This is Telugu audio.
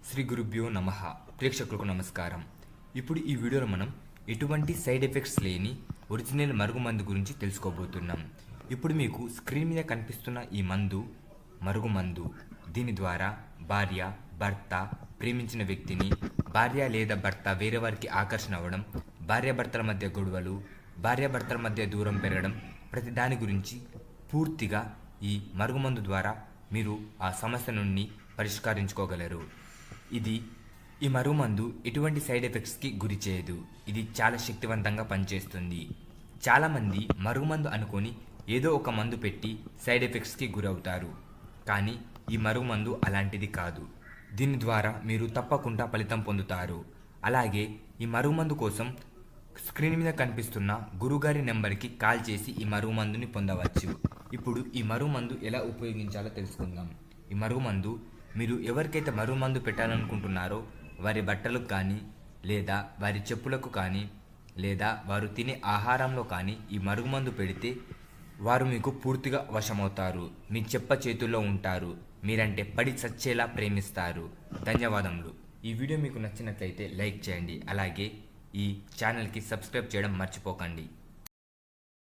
శ్రీ గురుభ్యో నమః. ప్రేక్షకులకు నమస్కారం. ఇప్పుడు ఈ వీడియోలో మనం ఎటువంటి సైడ్ ఎఫెక్ట్స్ లేని ఒరిజినల్ మరుగుమందు గురించి తెలుసుకోబోతున్నాం. ఇప్పుడు మీకు స్క్రీన్ మీద కనిపిస్తున్న ఈ మందు మరుగుమందు. దీని ద్వారా భార్య, భర్త, ప్రేమించిన వ్యక్తిని భార్య లేదా భర్త వేరే వారికి ఆకర్షణ అవ్వడం, భార్యాభర్తల మధ్య గొడవలు, భార్యాభర్తల మధ్య దూరం పెరగడం, ప్రతి దాని గురించి పూర్తిగా ఈ మరుగుమందు ద్వారా మీరు ఆ సమస్య నుండి పరిష్కరించుకోగలరు. ఈ మరుగుమందు ఎటువంటి సైడ్ ఎఫెక్ట్స్కి గురి చేయదు. ఇది చాలా శక్తివంతంగా పనిచేస్తుంది. చాలామంది మరుగుమందు అనుకొని ఏదో ఒక మందు పెట్టి సైడ్ ఎఫెక్ట్స్కి గురవుతారు. కానీ ఈ మరుగుమందు అలాంటిది కాదు. దీని ద్వారా మీరు తప్పకుండా ఫలితం పొందుతారు. అలాగే ఈ మరుగుమందు కోసం స్క్రీన్ మీద కనిపిస్తున్న గురుగారి నెంబర్కి కాల్ చేసి ఈ మరుగుమందుని పొందవచ్చు. ఇప్పుడు ఈ మరుగుమందు ఎలా ఉపయోగించాలో తెలుసుకుందాం. ఈ మరుగుమందు మీరు ఎవరికైతే మరుగుమందు పెట్టాలనుకుంటున్నారో వారి బట్టలకు కానీ, లేదా వారి చెప్పులకు కానీ, లేదా వారు తినే ఆహారంలో కానీ ఈ మరుగుమందు పెడితే వారు మీకు పూర్తిగా వశమవుతారు. మీ చెప్ప చేతుల్లో ఉంటారు. మీరంటే పడి చచ్చేలా ప్రేమిస్తారు. ధన్యవాదములు. ఈ వీడియో మీకు నచ్చినట్లయితే లైక్ చేయండి. అలాగే ఈ ఛానల్కి సబ్స్క్రైబ్ చేయడం మర్చిపోకండి.